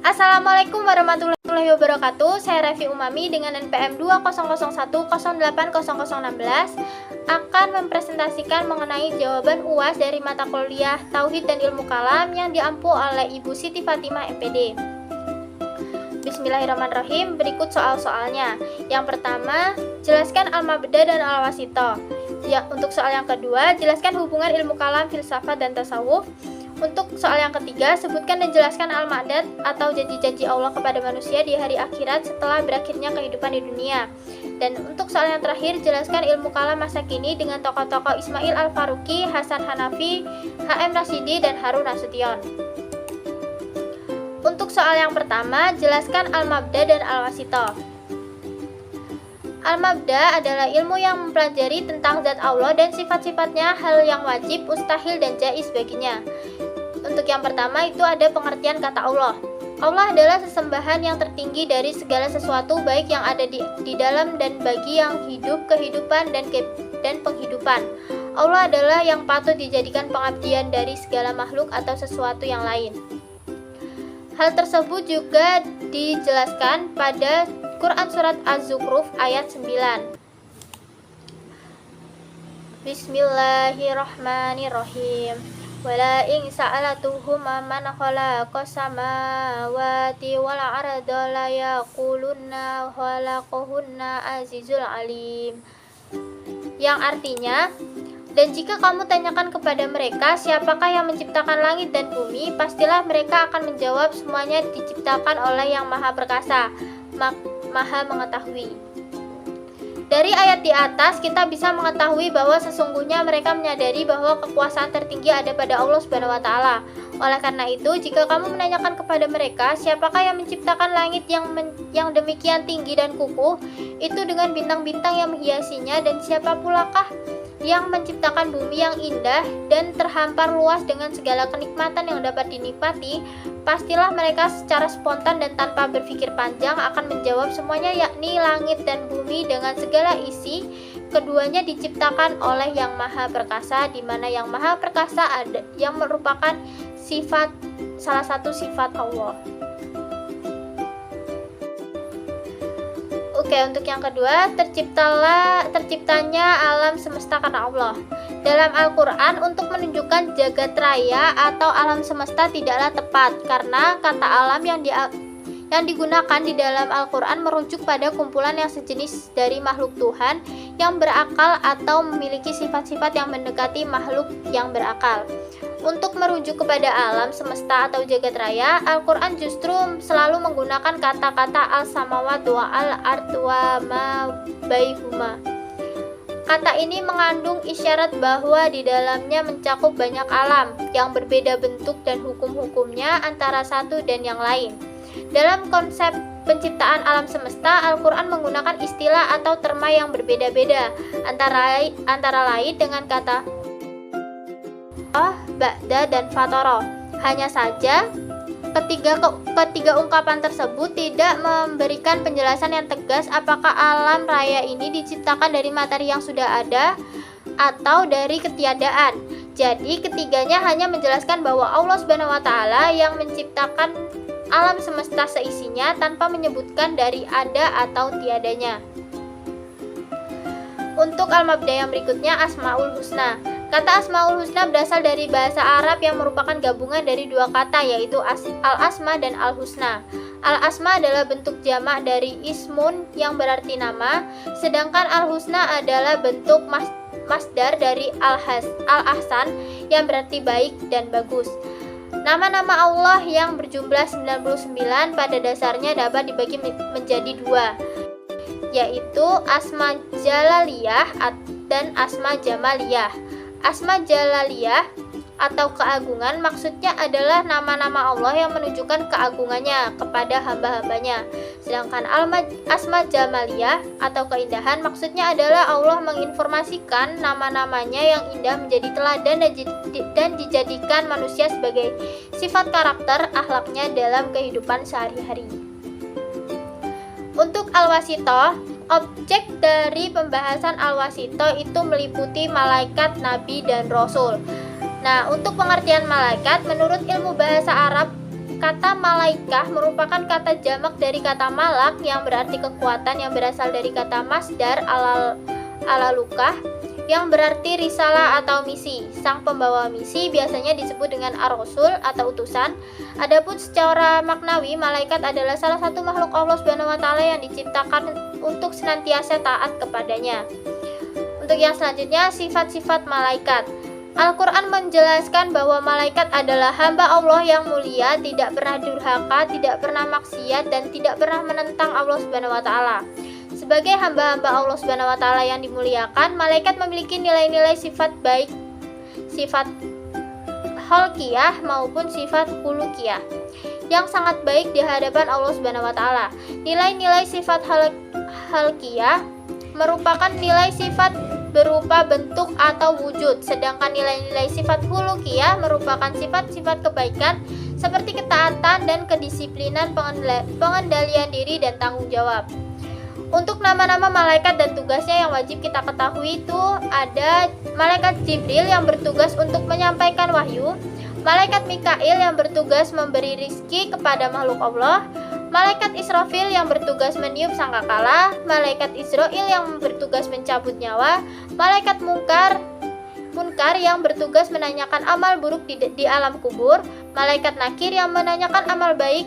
Assalamualaikum warahmatullahi wabarakatuh. Saya Revi Umami dengan NPM 2001080016 akan mempresentasikan mengenai jawaban UAS dari mata kuliah Tauhid dan Ilmu Kalam yang diampu oleh Ibu Siti Fatimah MPD. Bismillahirrahmanirrahim. Berikut soal-soalnya. Yang pertama, jelaskan al-mabda dan al-wasito. Ya, untuk soal yang kedua, jelaskan hubungan ilmu kalam, filsafat, dan tasawuf. Untuk soal yang ketiga, sebutkan dan jelaskan al-ma'dad atau janji-janji Allah kepada manusia di hari akhirat setelah berakhirnya kehidupan di dunia. Dan untuk soal yang terakhir, jelaskan ilmu kalam masa kini dengan tokoh-tokoh Ismail Al-Faruqi, Hasan Hanafi, HM Rashidi, dan Harun Nasution. Untuk soal yang pertama, jelaskan al-mabda dan al-wasito. Al-mabda adalah ilmu yang mempelajari tentang zat Allah dan sifat-sifatnya, hal yang wajib, mustahil, dan jaiz baginya. Untuk yang pertama itu ada pengertian kata Allah. Allah adalah sesembahan yang tertinggi dari segala sesuatu baik yang ada di dalam dan bagi yang hidup, kehidupan, dan penghidupan. Allah adalah yang patut dijadikan pengabdian dari segala makhluk atau sesuatu yang lain. Hal tersebut juga dijelaskan pada Quran Surat Az-Zukhruf ayat 9. Bismillahirrahmanirrahim. Wala in sa'alatuhum man khalaqas samawati wal arda la yaqulunna khalaqahunna azizul alim. Yang artinya, dan jika kamu tanyakan kepada mereka siapakah yang menciptakan langit dan bumi, pastilah mereka akan menjawab semuanya diciptakan oleh yang maha perkasa, maha mengetahui. Dari ayat di atas kita bisa mengetahui bahwa sesungguhnya mereka menyadari bahwa kekuasaan tertinggi ada pada Allah Subhanahu wa taala. Oleh karena itu, jika kamu menanyakan kepada mereka siapakah yang menciptakan langit yang demikian tinggi dan kukuh, itu dengan bintang-bintang yang menghiasinya, dan siapa pulakah yang menciptakan bumi yang indah dan terhampar luas dengan segala kenikmatan yang dapat dinikmati, pastilah mereka secara spontan dan tanpa berpikir panjang akan menjawab semuanya, yakni langit dan bumi dengan segala isi, keduanya diciptakan oleh yang maha perkasa, di mana yang maha perkasa ada yang merupakan salah satu sifat Allah. Oke, untuk yang kedua, terciptanya alam semesta karena Allah. Dalam Al-Quran, untuk menunjukkan jagat raya atau alam semesta tidaklah tepat, karena kata alam yang digunakan di dalam Al-Quran merujuk pada kumpulan yang sejenis dari makhluk Tuhan yang berakal atau memiliki sifat-sifat yang mendekati makhluk yang berakal. Untuk merujuk kepada alam semesta atau jagat raya, Al-Quran justru selalu menggunakan kata-kata al-samawat wa al-ard wa ma baihuma. Kata ini mengandung isyarat bahwa di dalamnya mencakup banyak alam yang berbeda bentuk dan hukum-hukumnya antara satu dan yang lain. Dalam konsep penciptaan alam semesta, Al-Quran menggunakan istilah atau terma yang berbeda-beda, antara lain dengan kata ba'da dan fatoro. Hanya saja ketiga ungkapan tersebut tidak memberikan penjelasan yang tegas apakah alam raya ini diciptakan dari materi yang sudah ada atau dari ketiadaan. Jadi ketiganya hanya menjelaskan bahwa Allah Subhanahu wa taala yang menciptakan alam semesta seisinya tanpa menyebutkan dari ada atau tiadanya. Untuk al-mabda yang berikutnya, Asmaul Husna. Kata Asmaul Husna berasal dari bahasa Arab yang merupakan gabungan dari dua kata, yaitu al-asma dan al-husna. Al-asma adalah bentuk jamak dari ismun yang berarti nama, sedangkan al-husna adalah bentuk masdar dari al-ahsan yang berarti baik dan bagus. Nama-nama Allah yang berjumlah 99 pada dasarnya dapat dibagi menjadi dua, yaitu Asma Jalaliyah dan Asma Jamaliyah. Asma Jalaliyah atau keagungan maksudnya adalah nama-nama Allah yang menunjukkan keagungannya kepada hamba-hambanya. Sedangkan Asma Jamaliyah atau keindahan maksudnya adalah Allah menginformasikan nama-namanya yang indah menjadi teladan dan dijadikan manusia sebagai sifat karakter akhlaknya dalam kehidupan sehari-hari. Untuk al-wasito, objek dari pembahasan al-wasito itu meliputi malaikat, nabi, dan rasul. Nah, untuk pengertian malaikat, menurut ilmu bahasa Arab, kata malaikah merupakan kata jamak dari kata malak yang berarti kekuatan, yang berasal dari kata masdar alalukah yang berarti risalah atau misi. Sang pembawa misi biasanya disebut dengan ar-rasul atau utusan. Adapun secara maknawi, malaikat adalah salah satu makhluk Allah Subhanahu wa taala yang diciptakan untuk senantiasa taat kepadanya. Untuk yang selanjutnya, sifat-sifat malaikat. Al-Quran menjelaskan bahwa malaikat adalah hamba Allah yang mulia, tidak pernah durhaka, tidak pernah maksiat, dan tidak pernah menentang Allah Subhanahu wa taala. Sebagai hamba-hamba Allah Subhanahu wa taala yang dimuliakan, malaikat memiliki nilai-nilai sifat baik, sifat kholqiyah maupun sifat khuluqiyah yang sangat baik di hadapan Allah Subhanahu wa taala. Nilai-nilai sifat kholqiyah merupakan nilai sifat berupa bentuk atau wujud, sedangkan nilai-nilai sifat khuluqiyah merupakan sifat-sifat kebaikan seperti ketaatan dan kedisiplinan, pengendalian diri dan tanggung jawab. Untuk nama-nama malaikat dan tugasnya yang wajib kita ketahui itu ada malaikat Jibril yang bertugas untuk menyampaikan wahyu, malaikat Mikail yang bertugas memberi rizki kepada makhluk Allah, malaikat Israfil yang bertugas meniup sangkakala, malaikat Israil yang bertugas mencabut nyawa, malaikat Munkar yang bertugas menanyakan amal buruk di alam kubur, malaikat Nakir yang menanyakan amal baik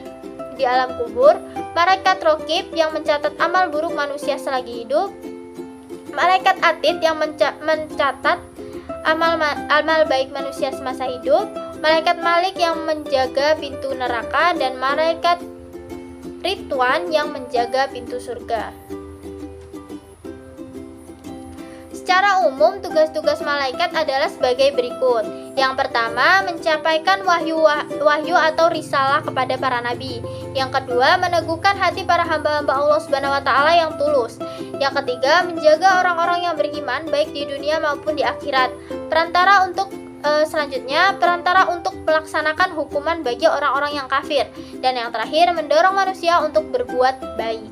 di alam kubur, malaikat Rokib yang mencatat amal buruk manusia selagi hidup, malaikat Atid yang mencatat amal baik manusia semasa hidup, malaikat Malik yang menjaga pintu neraka, dan malaikat Ridwan yang menjaga pintu surga. Secara umum, tugas-tugas malaikat adalah sebagai berikut. Yang pertama, menyampaikan wahyu atau risalah kepada para nabi. Yang kedua, meneguhkan hati para hamba-hamba Allah Subhanahu wa taala yang tulus. Yang ketiga, menjaga orang-orang yang beriman baik di dunia maupun di akhirat. Perantara untuk melaksanakan hukuman bagi orang-orang yang kafir. Dan yang terakhir, mendorong manusia untuk berbuat baik.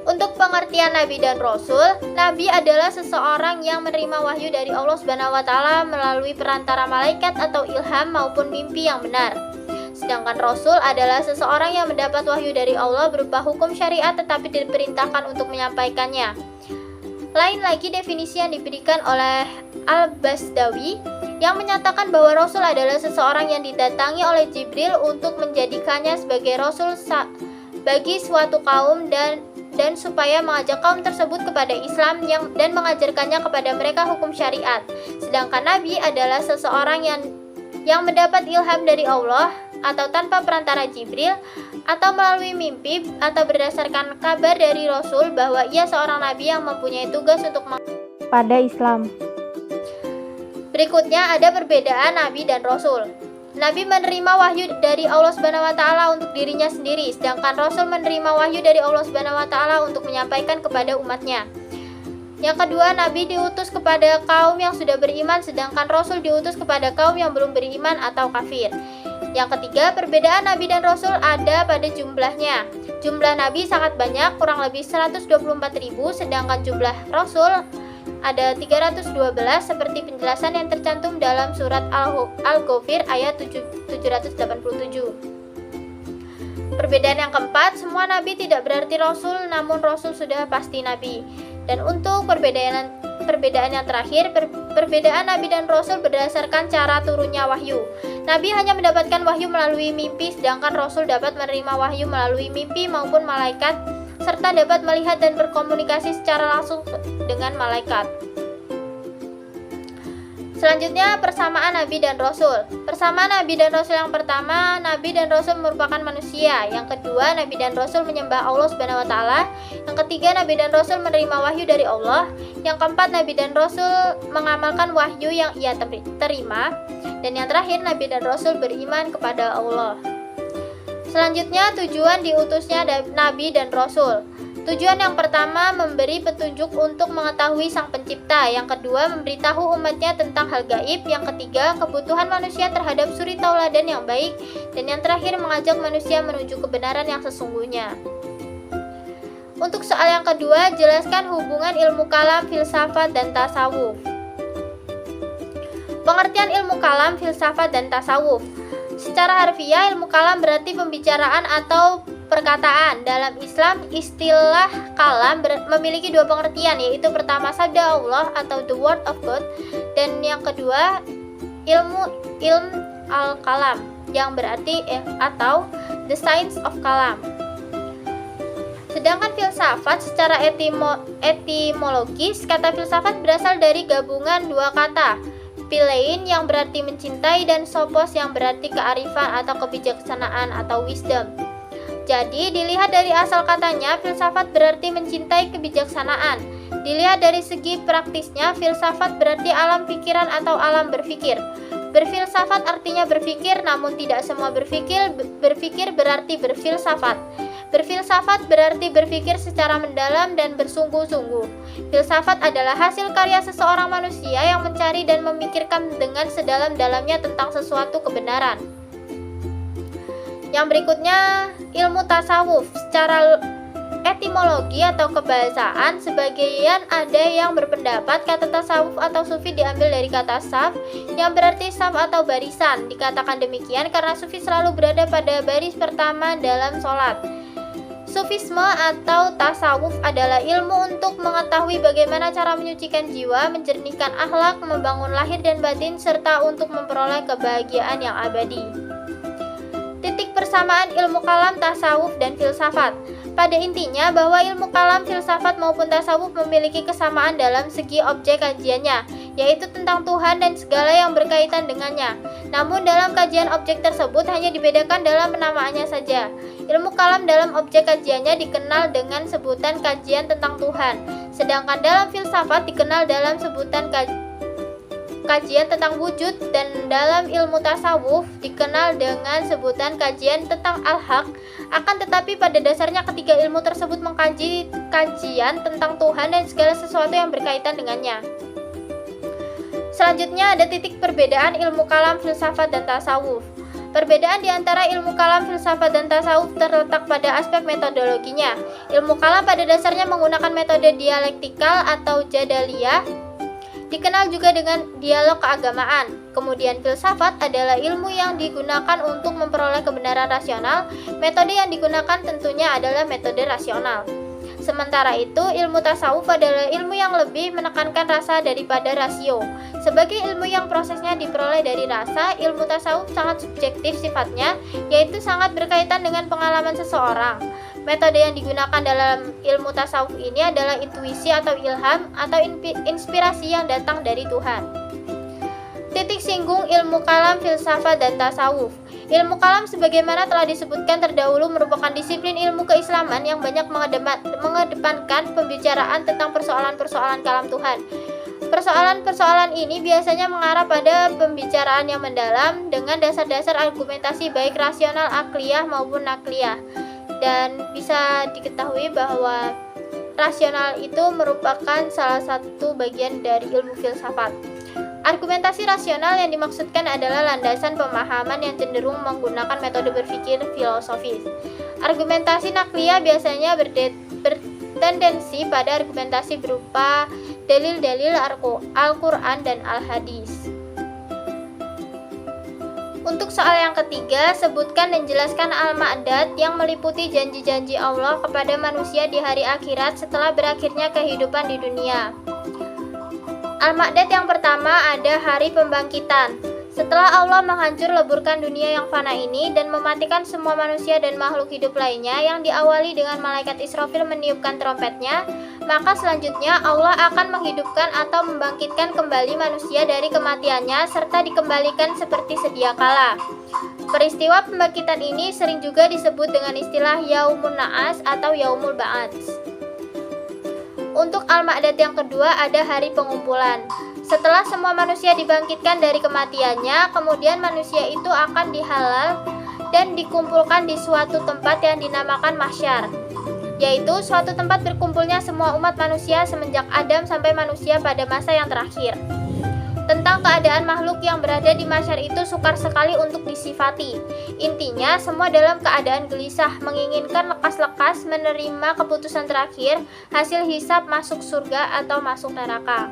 Untuk pengertian Nabi dan Rasul, Nabi adalah seseorang yang menerima wahyu dari Allah Subhanahu wa taala melalui perantara malaikat atau ilham maupun mimpi yang benar. Sedangkan Rasul adalah seseorang yang mendapat wahyu dari Allah berupa hukum syariat tetapi diperintahkan untuk menyampaikannya. Lain lagi definisi yang diberikan oleh Al-Basdawi yang menyatakan bahwa Rasul adalah seseorang yang didatangi oleh Jibril untuk menjadikannya sebagai Rasul bagi suatu kaum dan supaya mengajak kaum tersebut kepada Islam dan mengajarkannya kepada mereka hukum syariat. Sedangkan Nabi adalah seseorang yang mendapat ilham dari Allah atau tanpa perantara Jibril atau melalui mimpi atau berdasarkan kabar dari Rasul bahwa ia seorang Nabi yang mempunyai tugas untuk pada Islam. Berikutnya ada perbedaan Nabi dan Rasul. Nabi menerima wahyu dari Allah Subhanahu wa taala untuk dirinya sendiri, sedangkan Rasul menerima wahyu dari Allah Subhanahu wa taala untuk menyampaikan kepada umatnya. Yang kedua, Nabi diutus kepada kaum yang sudah beriman, sedangkan Rasul diutus kepada kaum yang belum beriman atau kafir. Yang ketiga, perbedaan Nabi dan Rasul ada pada jumlahnya. Jumlah Nabi sangat banyak, kurang lebih 124.000, sedangkan jumlah Rasul ada 312 seperti penjelasan yang tercantum dalam surat Al-Ghafir ayat 787. Perbedaan yang keempat, semua nabi tidak berarti rasul, namun rasul sudah pasti nabi. Dan untuk perbedaan yang terakhir, perbedaan nabi dan rasul berdasarkan cara turunnya wahyu. Nabi hanya mendapatkan wahyu melalui mimpi, sedangkan rasul dapat menerima wahyu melalui mimpi maupun malaikat, serta dapat melihat dan berkomunikasi secara langsung dengan malaikat. Selanjutnya, persamaan Nabi dan Rasul. Persamaan Nabi dan Rasul yang pertama, Nabi dan Rasul merupakan manusia. Yang kedua, Nabi dan Rasul menyembah Allah Subhanahu wa taala. Yang ketiga, Nabi dan Rasul menerima wahyu dari Allah. Yang keempat, Nabi dan Rasul mengamalkan wahyu yang ia terima. Dan yang terakhir, Nabi dan Rasul beriman kepada Allah. Selanjutnya, tujuan diutusnya Nabi dan Rasul. Tujuan yang pertama, memberi petunjuk untuk mengetahui Sang Pencipta. Yang kedua, memberitahu umatnya tentang hal gaib. Yang ketiga, kebutuhan manusia terhadap suri tauladan yang baik. Dan yang terakhir, mengajak manusia menuju kebenaran yang sesungguhnya. Untuk soal yang kedua, jelaskan hubungan ilmu kalam, filsafat, dan tasawuf. Pengertian ilmu kalam, filsafat, dan tasawuf. Secara harfiah, ilmu kalam berarti pembicaraan atau perkataan. Dalam Islam, istilah kalam memiliki dua pengertian, yaitu pertama sabda Allah atau the word of God, dan yang kedua ilm al-kalam yang berarti atau the science of kalam. Sedangkan filsafat secara etimologis, kata filsafat berasal dari gabungan dua kata, philein yang berarti mencintai dan sophos yang berarti kearifan atau kebijaksanaan atau wisdom. Jadi dilihat dari asal katanya, filsafat berarti mencintai kebijaksanaan. Dilihat dari segi praktisnya, filsafat berarti alam pikiran atau alam berpikir. Berfilsafat artinya berpikir, namun tidak semua berpikir berarti berfilsafat. Berfilsafat berarti berpikir secara mendalam dan bersungguh-sungguh. Filsafat adalah hasil karya seseorang manusia yang mencari dan memikirkan dengan sedalam-dalamnya tentang sesuatu kebenaran. Yang berikutnya, ilmu tasawuf. Secara etimologi atau kebahasaan, sebagian ada yang berpendapat kata tasawuf atau sufi diambil dari kata saf, yang berarti saf atau barisan. Dikatakan demikian karena sufi selalu berada pada baris pertama dalam sholat. Sufisme atau tasawuf adalah ilmu untuk mengetahui bagaimana cara menyucikan jiwa, menjernihkan akhlak, membangun lahir dan batin, serta untuk memperoleh kebahagiaan yang abadi. Titik persamaan ilmu kalam, tasawuf, dan filsafat. Pada intinya bahwa ilmu kalam, filsafat maupun tasawuf memiliki kesamaan dalam segi objek kajiannya, yaitu tentang Tuhan dan segala yang berkaitan dengannya. Namun dalam kajian objek tersebut hanya dibedakan dalam penamaannya saja. Ilmu kalam dalam objek kajiannya dikenal dengan sebutan kajian tentang Tuhan, sedangkan dalam filsafat dikenal dalam sebutan kajian tentang wujud, dan dalam ilmu tasawuf dikenal dengan sebutan kajian tentang al-haq. Akan tetapi pada dasarnya ketiga ilmu tersebut mengkaji kajian tentang Tuhan dan segala sesuatu yang berkaitan dengannya. Selanjutnya ada titik perbedaan ilmu kalam, filsafat, dan tasawuf. Perbedaan di antara ilmu kalam, filsafat, dan tasawuf terletak pada aspek metodologinya. Ilmu kalam pada dasarnya menggunakan metode dialektikal atau jadaliyah, dikenal juga dengan dialog keagamaan. Kemudian filsafat adalah ilmu yang digunakan untuk memperoleh kebenaran rasional. Metode yang digunakan tentunya adalah metode rasional. Sementara itu, ilmu tasawuf adalah ilmu yang lebih menekankan rasa daripada rasio. Sebagai ilmu yang prosesnya diperoleh dari rasa, ilmu tasawuf sangat subjektif sifatnya, yaitu sangat berkaitan dengan pengalaman seseorang. Metode yang digunakan dalam ilmu tasawuf ini adalah intuisi atau ilham atau inspirasi yang datang dari Tuhan. Titik singgung ilmu kalam, filsafat, dan tasawuf. Ilmu kalam sebagaimana telah disebutkan terdahulu merupakan disiplin ilmu keislaman yang banyak mengedepankan pembicaraan tentang persoalan-persoalan kalam Tuhan. Persoalan-persoalan ini biasanya mengarah pada pembicaraan yang mendalam dengan dasar-dasar argumentasi baik rasional, akliyah maupun nakliyah. Dan bisa diketahui bahwa rasional itu merupakan salah satu bagian dari ilmu filsafat. Argumentasi rasional yang dimaksudkan adalah landasan pemahaman yang cenderung menggunakan metode berpikir filosofis. Argumentasi nakliyah biasanya bertendensi pada argumentasi berupa dalil-dalil Al-Quran dan Al-Hadis. Untuk soal yang ketiga, sebutkan dan jelaskan al-ma'dad yang meliputi janji-janji Allah kepada manusia di hari akhirat setelah berakhirnya kehidupan di dunia. Al-Ma'dad yang pertama ada hari pembangkitan. Setelah Allah menghancur leburkan dunia yang fana ini dan mematikan semua manusia dan makhluk hidup lainnya yang diawali dengan malaikat Israfil meniupkan trompetnya, maka selanjutnya Allah akan menghidupkan atau membangkitkan kembali manusia dari kematiannya serta dikembalikan seperti sedia kala. Peristiwa pembangkitan ini sering juga disebut dengan istilah Yaumun Na'as atau Yaumul Ba'ats. Untuk al-Ma'dad yang kedua ada hari pengumpulan. Setelah semua manusia dibangkitkan dari kematiannya, kemudian manusia itu akan dihalal dan dikumpulkan di suatu tempat yang dinamakan mahsyar, yaitu suatu tempat berkumpulnya semua umat manusia semenjak Adam sampai manusia pada masa yang terakhir. Tentang keadaan makhluk yang berada di mahsyar itu sukar sekali untuk disifati. Intinya, semua dalam keadaan gelisah, menginginkan lekas-lekas menerima keputusan terakhir, hasil hisab masuk surga atau masuk neraka.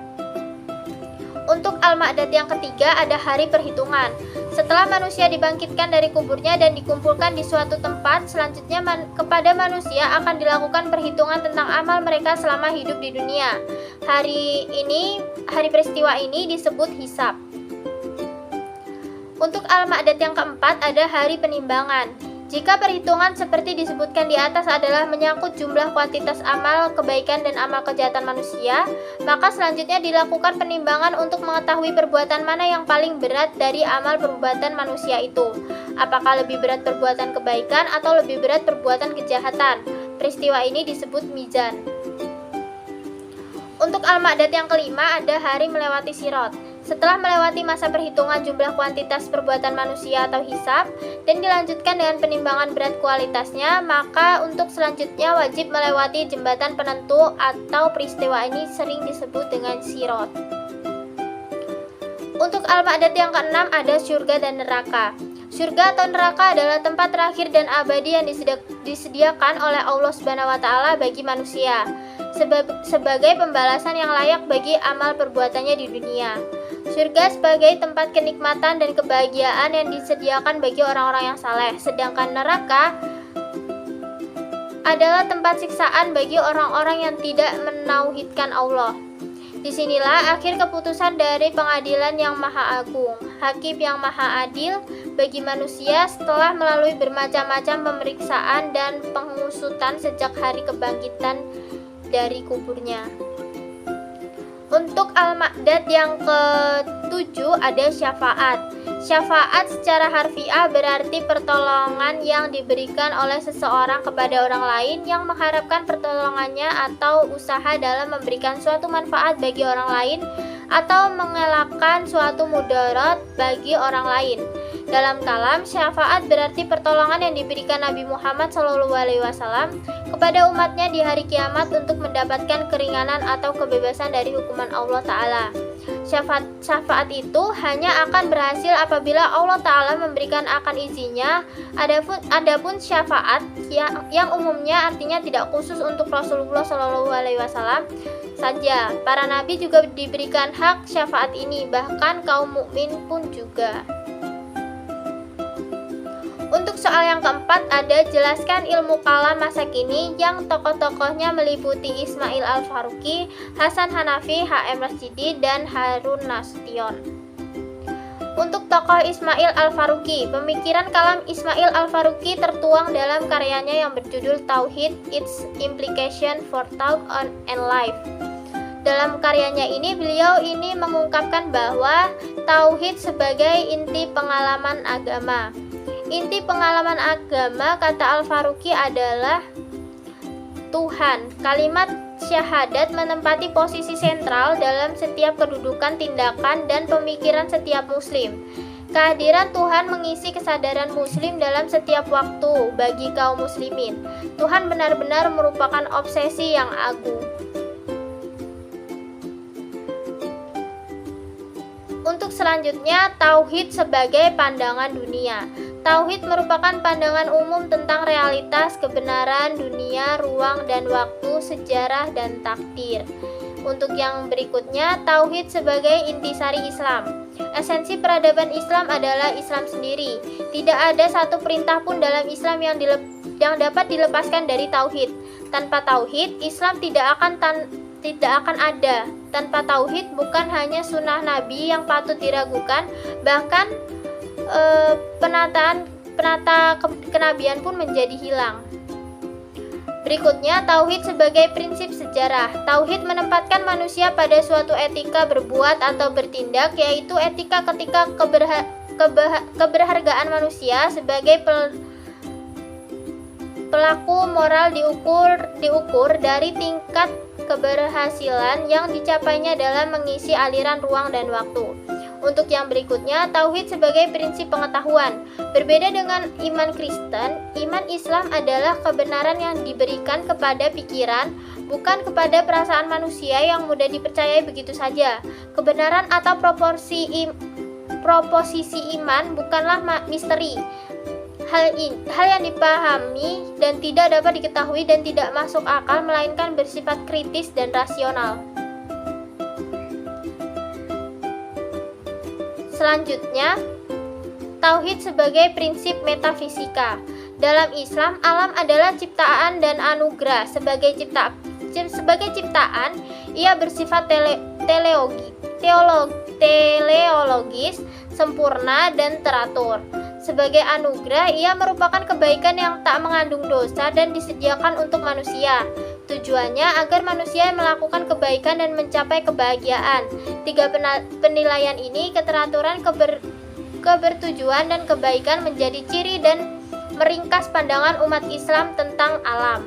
Untuk Al-Ma'dad yang ketiga ada hari perhitungan. Setelah manusia dibangkitkan dari kuburnya dan dikumpulkan di suatu tempat, selanjutnya kepada manusia akan dilakukan perhitungan tentang amal mereka selama hidup di dunia. Hari peristiwa ini disebut hisab. Untuk Al-Ma'dad yang keempat ada hari penimbangan. Jika perhitungan seperti disebutkan di atas adalah menyangkut jumlah kuantitas amal kebaikan dan amal kejahatan manusia, maka selanjutnya dilakukan penimbangan untuk mengetahui perbuatan mana yang paling berat dari amal perbuatan manusia itu. Apakah lebih berat perbuatan kebaikan atau lebih berat perbuatan kejahatan? Peristiwa ini disebut mizan. Untuk Al-Ma'dad yang kelima ada hari melewati Sirat. Setelah melewati masa perhitungan jumlah kuantitas perbuatan manusia atau hisab dan dilanjutkan dengan penimbangan berat kualitasnya, maka untuk selanjutnya wajib melewati jembatan penentu atau peristiwa ini sering disebut dengan Sirat. Untuk Al-Ma'dad yang keenam ada surga dan neraka. Surga atau neraka adalah tempat terakhir dan abadi yang disediakan oleh Allah SWT bagi manusia sebagai pembalasan yang layak bagi amal perbuatannya di dunia. Surga sebagai tempat kenikmatan dan kebahagiaan yang disediakan bagi orang-orang yang saleh, sedangkan neraka adalah tempat siksaan bagi orang-orang yang tidak menauhidkan Allah. Disinilah akhir keputusan dari pengadilan yang maha agung, hakim yang maha adil bagi manusia setelah melalui bermacam-macam pemeriksaan dan pengusutan sejak hari kebangkitan dari kuburnya. Untuk Al-Ma'dad yang ketujuh ada syafaat. Syafaat secara harfiah berarti pertolongan yang diberikan oleh seseorang kepada orang lain yang mengharapkan pertolongannya atau usaha dalam memberikan suatu manfaat bagi orang lain atau mengelakkan suatu mudarat bagi orang lain. Dalam kalam, syafaat berarti pertolongan yang diberikan Nabi Muhammad SAW kepada umatnya di hari kiamat untuk mendapatkan keringanan atau kebebasan dari hukuman Allah Ta'ala. Syafaat itu hanya akan berhasil apabila Allah Ta'ala memberikan akan izinnya. Adapun syafaat yang umumnya artinya tidak khusus untuk Rasulullah SAW saja. Para nabi juga diberikan hak syafaat ini, bahkan kaum mukmin pun juga. Untuk soal yang keempat ada jelaskan ilmu kalam masa kini yang tokoh-tokohnya meliputi Ismail Al-Faruqi, Hasan Hanafi, H.M. Rasjidi, dan Harun Nasution. Untuk tokoh Ismail Al-Faruqi, pemikiran kalam Ismail Al-Faruqi tertuang dalam karyanya yang berjudul Tauhid, Its Implication for Thought and Life. Dalam karyanya beliau mengungkapkan bahwa Tauhid sebagai inti pengalaman agama. Inti pengalaman agama, kata Al-Faruqi, adalah Tuhan. Kalimat syahadat menempati posisi sentral dalam setiap kedudukan, tindakan, dan pemikiran setiap muslim. Kehadiran Tuhan mengisi kesadaran muslim dalam setiap waktu bagi kaum muslimin. Tuhan benar-benar merupakan obsesi yang agung. Untuk selanjutnya, Tauhid sebagai pandangan dunia. Tauhid merupakan pandangan umum tentang realitas, kebenaran, dunia, ruang dan waktu, sejarah, dan takdir. Untuk yang berikutnya, Tauhid sebagai intisari Islam. Esensi peradaban Islam adalah Islam sendiri. Tidak ada satu perintah pun dalam Islam yang dapat dilepaskan dari Tauhid. Tanpa Tauhid, Islam tidak akan ada. Tanpa Tauhid bukan hanya sunnah Nabi yang patut diragukan, bahkan penata kenabian pun menjadi hilang. Berikutnya, Tauhid sebagai prinsip sejarah. Tauhid menempatkan manusia pada suatu etika berbuat atau bertindak, yaitu etika ketika keberhargaan manusia sebagai pelaku moral diukur dari tingkat keberhasilan yang dicapainya dalam mengisi aliran ruang dan waktu. Untuk yang berikutnya, Tauhid sebagai prinsip pengetahuan. Berbeda dengan iman Kristen, iman Islam adalah kebenaran yang diberikan kepada pikiran, bukan kepada perasaan manusia yang mudah dipercayai begitu saja. Kebenaran atau proposisi iman bukanlah misteri. Hal yang dipahami dan tidak dapat diketahui dan tidak masuk akal, melainkan bersifat kritis dan rasional. Selanjutnya, tauhid sebagai prinsip metafisika. Dalam Islam, alam adalah ciptaan dan anugerah. Sebagai ciptaan, ia bersifat teleologis, sempurna dan teratur. Sebagai anugerah, ia merupakan kebaikan yang tak mengandung dosa dan disediakan untuk manusia. Tujuannya agar manusia melakukan kebaikan dan mencapai kebahagiaan. Tiga penilaian ini, keteraturan, kebertujuan, dan kebaikan, menjadi ciri dan meringkas pandangan umat Islam tentang alam.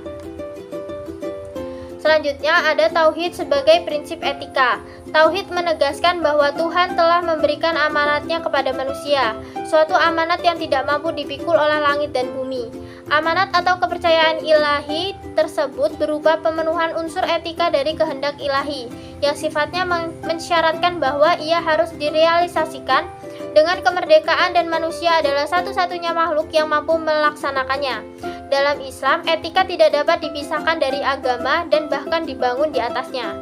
Selanjutnya ada tauhid sebagai prinsip etika. Tauhid menegaskan bahwa Tuhan telah memberikan amanatnya kepada manusia, suatu amanat yang tidak mampu dipikul oleh langit dan bumi. Amanat atau kepercayaan ilahi tersebut berupa pemenuhan unsur etika dari kehendak ilahi, yang sifatnya mensyaratkan bahwa ia harus direalisasikan dengan kemerdekaan dan manusia adalah satu-satunya makhluk yang mampu melaksanakannya. Dalam Islam, etika tidak dapat dipisahkan dari agama dan bahkan dibangun di atasnya.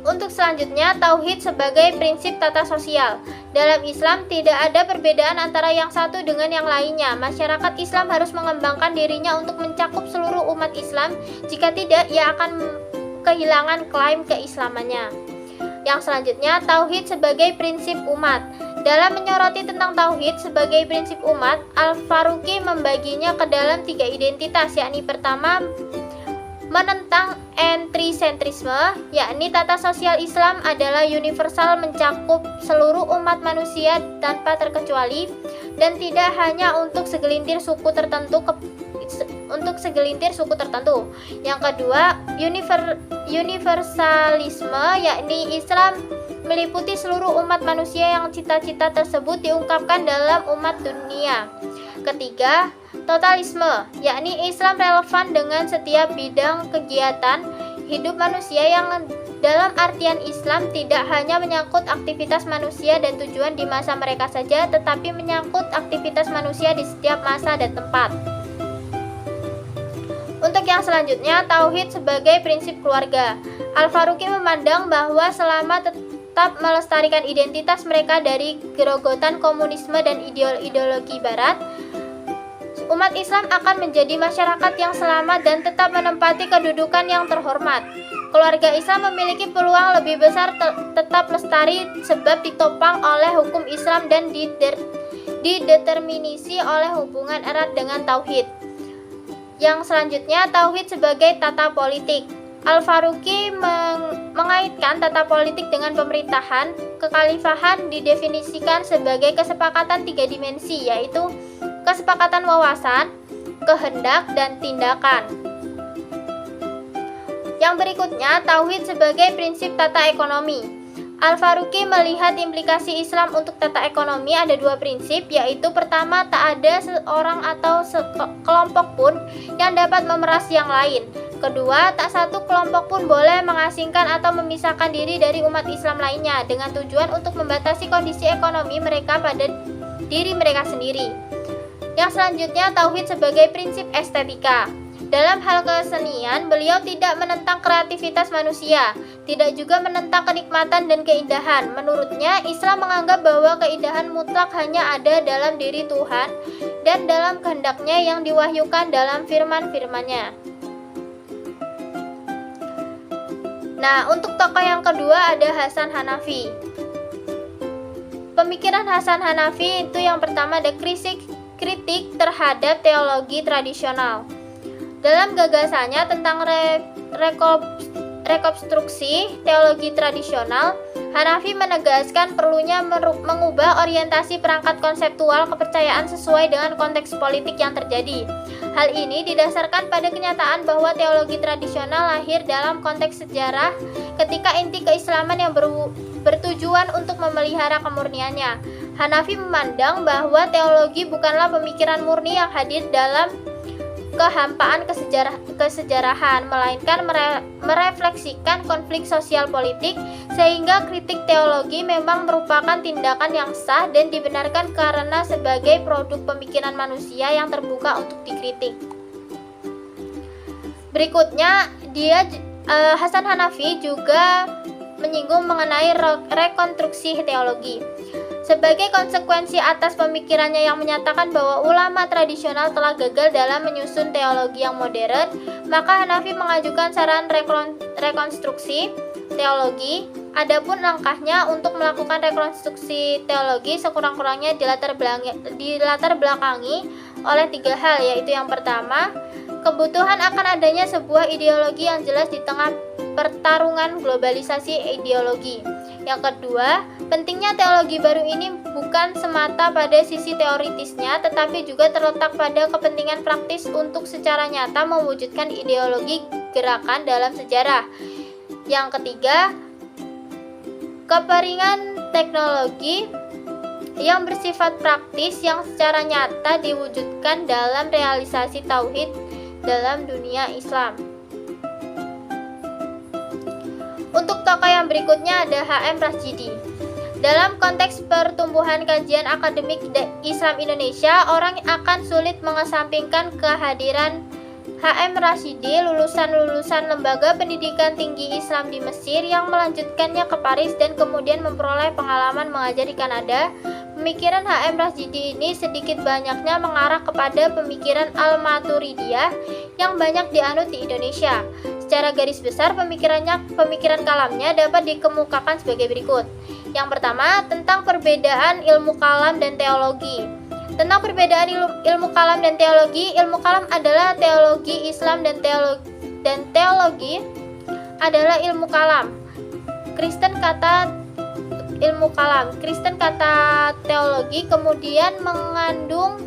Untuk selanjutnya, tauhid sebagai prinsip tata sosial. Dalam Islam tidak ada perbedaan antara yang satu dengan yang lainnya. Masyarakat Islam harus mengembangkan dirinya untuk mencakup seluruh umat Islam. Jika tidak, ia akan kehilangan klaim keislamannya. Yang selanjutnya, tauhid sebagai prinsip umat. Dalam menyoroti tentang tauhid sebagai prinsip umat, Al-Faruqi membaginya ke dalam 3 identitas, yakni pertama, menentang entrisentrisme, yakni tata sosial Islam adalah universal, mencakup seluruh umat manusia tanpa terkecuali dan tidak hanya untuk segelintir suku tertentu. Yang kedua, universalisme, yakni Islam meliputi seluruh umat manusia yang cita-cita tersebut diungkapkan dalam umat dunia. Ketiga, totalisme, yakni Islam relevan dengan setiap bidang kegiatan hidup manusia yang dalam artian Islam tidak hanya menyangkut aktivitas manusia dan tujuan di masa mereka saja, tetapi menyangkut aktivitas manusia di setiap masa dan tempat. Untuk yang selanjutnya, tauhid sebagai prinsip keluarga. Al-Faruqi memandang bahwa selama tetap melestarikan identitas mereka dari gerogotan komunisme dan ideologi barat, umat Islam akan menjadi masyarakat yang selamat dan tetap menempati kedudukan yang terhormat. Keluarga Islam memiliki peluang lebih besar tetap lestari sebab ditopang oleh hukum Islam dan dideterminisi oleh hubungan erat dengan tauhid. Yang selanjutnya, tauhid sebagai tata politik. Al-Faruqi mengaitkan tata politik dengan pemerintahan. Kekhalifahan didefinisikan sebagai kesepakatan 3 dimensi, yaitu kesepakatan wawasan, kehendak, dan tindakan. Yang berikutnya, tauhid sebagai prinsip tata ekonomi. Al-Faruqi melihat implikasi Islam untuk tata ekonomi ada 2 prinsip, yaitu pertama, tak ada seorang atau kelompok pun yang dapat memeras yang lain. Kedua, tak satu kelompok pun boleh mengasingkan atau memisahkan diri dari umat Islam lainnya dengan tujuan untuk membatasi kondisi ekonomi mereka pada diri mereka sendiri. Yang selanjutnya, tauhid sebagai prinsip estetika. Dalam hal kesenian, beliau tidak menentang kreativitas manusia, tidak juga menentang kenikmatan dan keindahan. Menurutnya, Islam menganggap bahwa keindahan mutlak hanya ada dalam diri Tuhan dan dalam kehendaknya yang diwahyukan dalam firman-firmannya. Nah, untuk tokoh yang kedua ada Hasan Hanafi. Pemikiran Hasan Hanafi itu yang pertama ada kritik terhadap teologi tradisional. Dalam gagasannya tentang rekonstruksi teologi tradisional, Hanafi menegaskan perlunya mengubah orientasi perangkat konseptual kepercayaan sesuai dengan konteks politik yang terjadi. Hal ini didasarkan pada kenyataan bahwa teologi tradisional lahir dalam konteks sejarah ketika inti keislaman yang bertujuan untuk memelihara kemurniannya. Hanafi memandang bahwa teologi bukanlah pemikiran murni yang hadir dalam kehampaan kesejarahan, melainkan merefleksikan konflik sosial politik, sehingga kritik teologi memang merupakan tindakan yang sah dan dibenarkan karena sebagai produk pemikiran manusia yang terbuka untuk dikritik. Berikutnya, Hasan Hanafi juga menyinggung mengenai rekonstruksi teologi. Sebagai konsekuensi atas pemikirannya yang menyatakan bahwa ulama tradisional telah gagal dalam menyusun teologi yang modern, maka Hanafi mengajukan saran rekonstruksi teologi. Adapun langkahnya untuk melakukan rekonstruksi teologi sekurang-kurangnya dilatar belakangi oleh 3 hal, yaitu yang pertama, kebutuhan akan adanya sebuah ideologi yang jelas di tengah pertarungan globalisasi ideologi. Yang kedua, pentingnya teologi baru ini bukan semata pada sisi teoritisnya, tetapi juga terletak pada kepentingan praktis untuk secara nyata mewujudkan ideologi gerakan dalam sejarah. Yang ketiga, keperingan teknologi yang bersifat praktis yang secara nyata diwujudkan dalam realisasi tauhid dalam dunia Islam. Untuk tokoh yang berikutnya ada H.M. Rashidi. Dalam konteks pertumbuhan kajian akademik Islam Indonesia, orang akan sulit mengesampingkan kehadiran H.M. Rashidi, lulusan lembaga pendidikan tinggi Islam di Mesir yang melanjutkannya ke Paris dan kemudian memperoleh pengalaman mengajar di Kanada. Pemikiran H.M. Rashidi ini sedikit banyaknya mengarah kepada pemikiran Al-Maturidiyah yang banyak dianut di Indonesia. Secara garis besar, pemikiran kalamnya dapat dikemukakan sebagai berikut. Yang pertama, tentang perbedaan ilmu kalam dan teologi. Tentang perbedaan ilmu kalam dan teologi, ilmu kalam adalah teologi Islam dan teologi adalah ilmu kalam. Kristen kata ilmu kalam, Kristen kata teologi, kemudian mengandung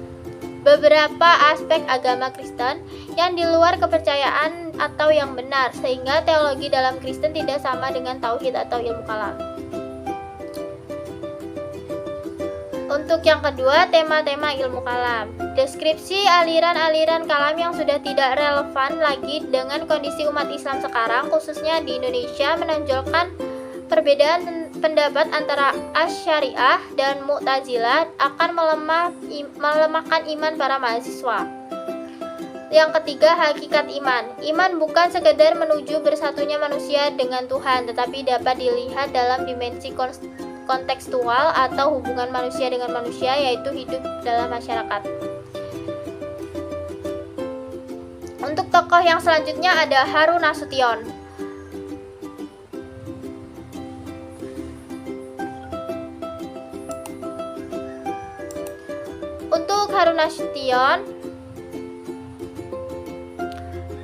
beberapa aspek agama Kristen yang di luar kepercayaan atau yang benar, sehingga teologi dalam Kristen tidak sama dengan tauhid atau ilmu kalam. Untuk yang kedua, tema-tema ilmu kalam. Deskripsi aliran-aliran kalam yang sudah tidak relevan lagi dengan kondisi umat Islam sekarang, khususnya di Indonesia, menonjolkan perbedaan pendapat antara Asy'ariyah dan Mu'tazilah akan melemahkan iman para mahasiswa. Yang ketiga, hakikat iman. Iman bukan sekedar menuju bersatunya manusia dengan Tuhan, tetapi dapat dilihat dalam dimensi kontekstual atau hubungan manusia dengan manusia, yaitu hidup dalam masyarakat. Untuk tokoh yang selanjutnya ada Harun Nasution. Untuk Harun Nasution,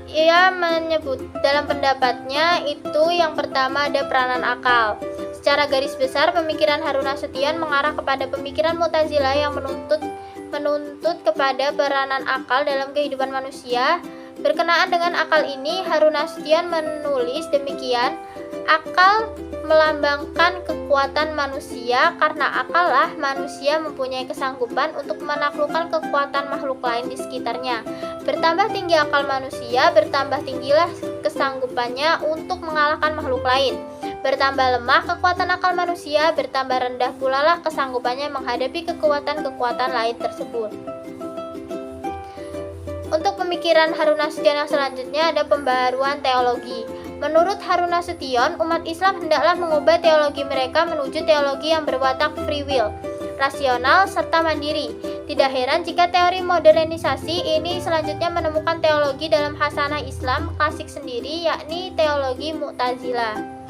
ia menyebut dalam pendapatnya itu yang pertama ada peranan akal. Secara garis besar, pemikiran Harun Nasution mengarah kepada pemikiran Mu'tazilah yang menuntut kepada peranan akal dalam kehidupan manusia. Berkenaan dengan akal ini, Harun Nasution menulis demikian, akal melambangkan kekuatan manusia, karena akal lah manusia mempunyai kesanggupan untuk menaklukkan kekuatan makhluk lain di sekitarnya. Bertambah tinggi akal manusia, bertambah tinggilah kesanggupannya untuk mengalahkan makhluk lain. Bertambah lemah kekuatan akal manusia, bertambah rendah pula lah kesanggupannya menghadapi kekuatan-kekuatan lain tersebut. Untuk pemikiran Harun Nasution yang selanjutnya ada pembaharuan teologi. Menurut Harun Nasution, umat Islam hendaklah mengubah teologi mereka menuju teologi yang berwatak free will, rasional, serta mandiri. Tidak heran jika teori modernisasi ini selanjutnya menemukan teologi dalam khasanah Islam klasik sendiri, yakni teologi Mu'tazilah.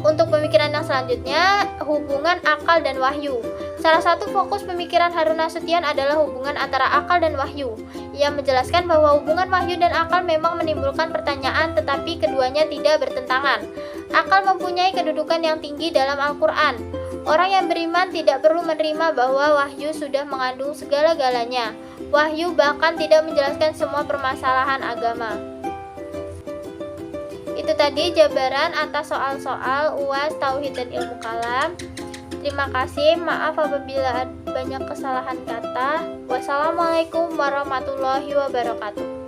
Untuk pemikiran yang selanjutnya, hubungan akal dan wahyu. Salah satu fokus pemikiran Harun Nasution adalah hubungan antara akal dan wahyu. Ia menjelaskan bahwa hubungan wahyu dan akal memang menimbulkan pertanyaan, tetapi keduanya tidak bertentangan. Akal mempunyai kedudukan yang tinggi dalam Al-Quran. Orang yang beriman tidak perlu menerima bahwa wahyu sudah mengandung segala-galanya. Wahyu bahkan tidak menjelaskan semua permasalahan agama. Itu tadi jabaran atas soal-soal UAS Tauhid dan Ilmu Kalam. Terima kasih, maaf apabila ada banyak kesalahan kata. Wassalamualaikum warahmatullahi wabarakatuh.